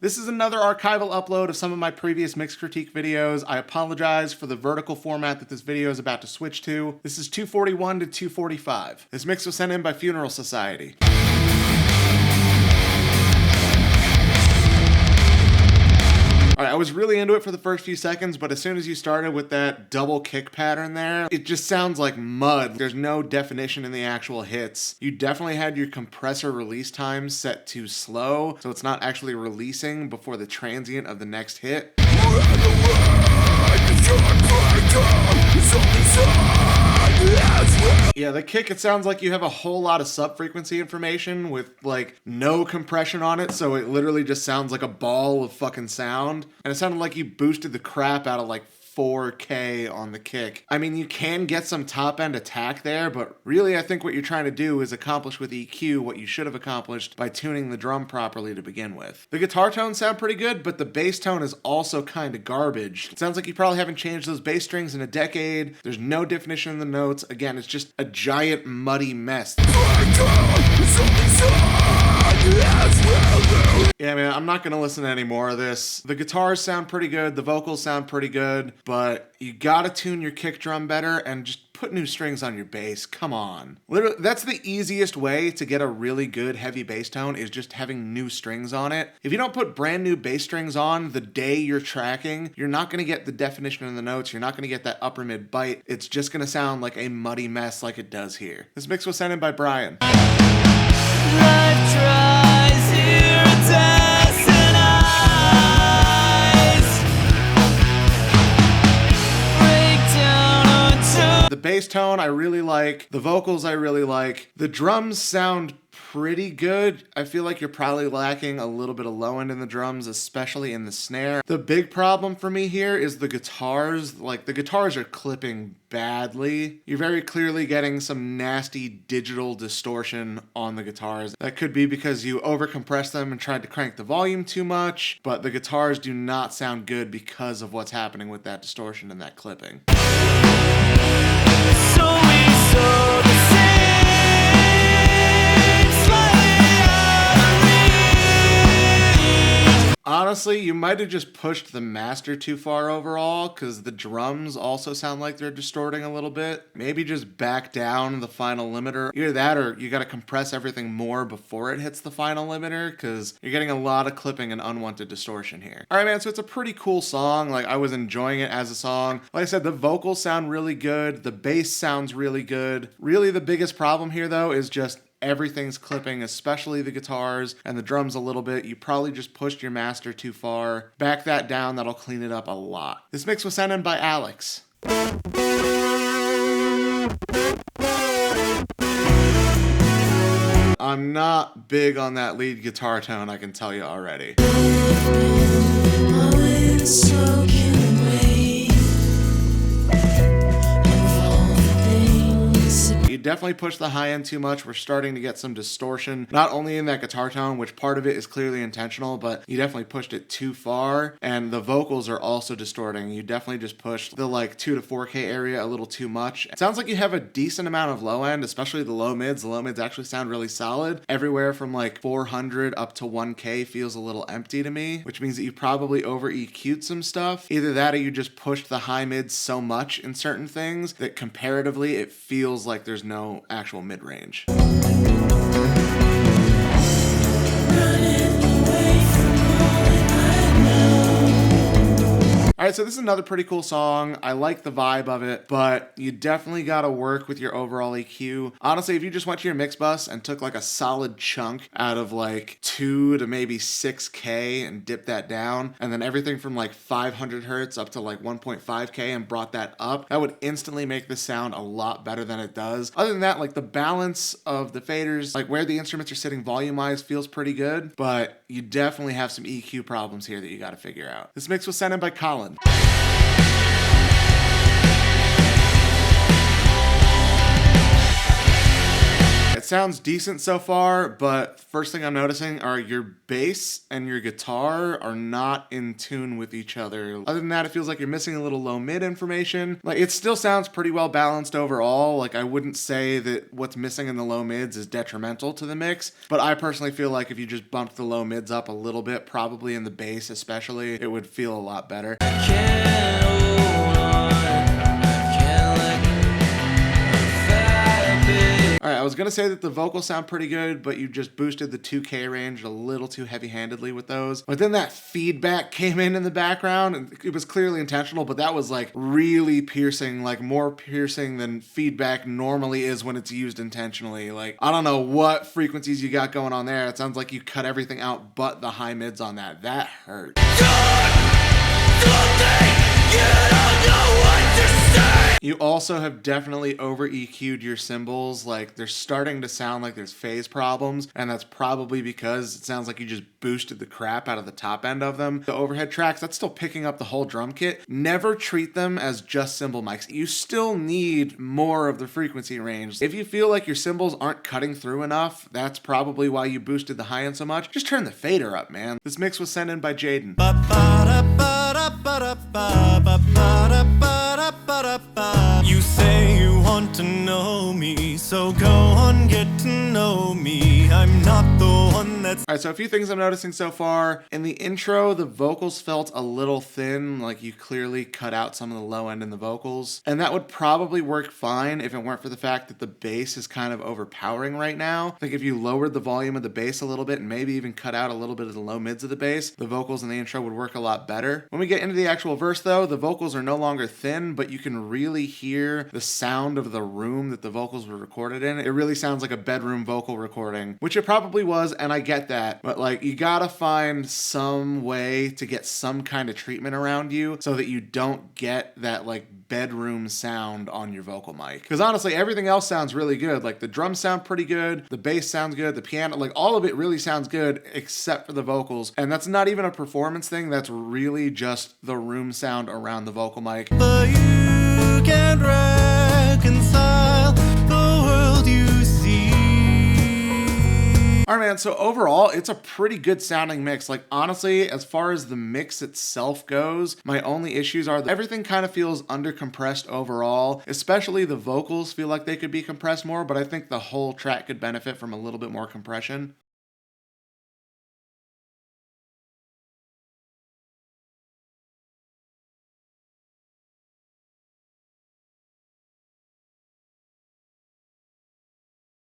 This is another archival upload of some of my previous mix critique videos. I apologize for the vertical format that this video is about to switch to. This is 241 to 245. This mix was sent in by Funeral Society. Alright, I was really into it for the first few seconds, but as soon as you started with that double kick pattern there, it just sounds like mud. There's no definition in the actual hits. You definitely had your compressor release time set to slow, so it's not actually releasing before the transient of the next hit. Yeah, the kick, it sounds like you have a whole lot of sub-frequency information with like no compression on it, so it literally just sounds like a ball of fucking sound. And it sounded like you boosted the crap out of like 4K on the kick. I mean, you can get some top end attack there, but really I think what you're trying to do is accomplish with EQ what you should have accomplished by tuning the drum properly to begin with. The guitar tones sound pretty good, but the bass tone is also kind of garbage. It sounds like you probably haven't changed those bass strings in a decade. There's no definition in the notes. Again, it's just a giant muddy mess. Yeah, man, I'm not gonna listen to any more of this. The guitars sound pretty good, the vocals sound pretty good, but you gotta tune your kick drum better and just put new strings on your bass. Come on. Literally, that's the easiest way to get a really good heavy bass tone, is just having new strings on it. If you don't put brand new bass strings on the day you're tracking, you're not gonna get the definition in the notes, you're not gonna get that upper mid bite. It's just gonna sound like a muddy mess like it does here. This mix was sent in by Brian. The bass tone I really like, the vocals I really like, the drums sound pretty good. I feel like you're probably lacking a little bit of low end in the drums, especially in the snare. The big problem for me here is the guitars. Like, the guitars are clipping badly. You're very clearly getting some nasty digital distortion on the guitars. That could be because you overcompressed them and tried to crank the volume too much, but the guitars do not sound good because of what's happening with that distortion and that clipping. Honestly, you might have just pushed the master too far overall, because the drums also sound like they're distorting a little bit. Maybe just back down the final limiter. Either that or you gotta compress everything more before it hits the final limiter, because you're getting a lot of clipping and unwanted distortion here. Alright, man, so it's a pretty cool song. Like, I was enjoying it as a song. Like I said, the vocals sound really good. The bass sounds really good. Really, the biggest problem here, though, is just everything's clipping, especially the guitars and the drums a little bit. You probably just pushed your master too far. Back that down, that'll clean it up a lot. This mix was sent in by Alex. I'm not big on that lead guitar tone, I can tell you already. You definitely pushed the high end too much. We're starting to get some distortion, not only in that guitar tone, which part of it is clearly intentional, but you definitely pushed it too far, and the vocals are also distorting. You definitely just pushed the like 2 to 4K area a little too much. It sounds like you have a decent amount of low end, especially the low mids. The low mids actually sound really solid. Everywhere from like 400 up to 1K feels a little empty to me, which means that you probably over EQ'd some stuff. Either that or you just pushed the high mids so much in certain things that comparatively it feels like there's no actual mid-range. Alright, so this is another pretty cool song. I like the vibe of it, but you definitely gotta work with your overall EQ. Honestly, if you just went to your mix bus and took like a solid chunk out of like 2 to maybe 6K and dipped that down, and then everything from like 500 hertz up to like 1.5K and brought that up, that would instantly make this sound a lot better than it does. Other than that, like the balance of the faders, like where the instruments are sitting volume-wise feels pretty good, but you definitely have some EQ problems here that you gotta figure out. This mix was sent in by Colin. sounds decent so far, but first thing I'm noticing are your bass and your guitar are not in tune with each other. Other than that, it feels like you're missing a little low mid information. Like, it still sounds pretty well balanced overall. Like, I wouldn't say that what's missing in the low mids is detrimental to the mix, but I personally feel like if you just bumped the low mids up a little bit, probably in the bass especially, it would feel a lot better. Alright, I was gonna say that the vocals sound pretty good, but you just boosted the 2K range a little too heavy-handedly with those. But then that feedback came in the background, and it was clearly intentional, but that was like really piercing, like more piercing than feedback normally is when it's used intentionally. Like, I don't know what frequencies you got going on there. It sounds like you cut everything out but the high mids on that. That hurt. You also have definitely over EQ'd your cymbals. Like, they're starting to sound like there's phase problems, and that's probably because it sounds like you just boosted the crap out of the top end of them. The overhead tracks, that's still picking up the whole drum kit. Never treat them as just cymbal mics. You still need more of the frequency range. If you feel like your cymbals aren't cutting through enough, that's probably why you boosted the high end so much. Just turn the fader up, man. This mix was sent in by Jaden. You say you want to know me, so go on, get to know me. I'm not the one that's... Alright, so a few things I'm noticing so far. In the intro, the vocals felt a little thin, like you clearly cut out some of the low end in the vocals. And that would probably work fine if it weren't for the fact that the bass is kind of overpowering right now. I think if you lowered the volume of the bass a little bit and maybe even cut out a little bit of the low mids of the bass, the vocals in the intro would work a lot better. When we get into the actual verse though, the vocals are no longer thin, but you can really hear the sound of the room that the vocals were recorded in. It really sounds like a bedroom vocal recording, which it probably was, and I get that, but like, you gotta find some way to get some kind of treatment around you so that you don't get that like bedroom sound on your vocal mic. Because honestly, everything else sounds really good. Like, the drums sound pretty good, the bass sounds good, the piano, like all of it really sounds good except for the vocals. And that's not even a performance thing, that's really just the room sound around the vocal mic. But you can't reconcile the world you see. Alright, man, so overall, it's a pretty good sounding mix. Like, honestly, as far as the mix itself goes, my only issues are that everything kind of feels undercompressed overall, especially the vocals feel like they could be compressed more, but I think the whole track could benefit from a little bit more compression.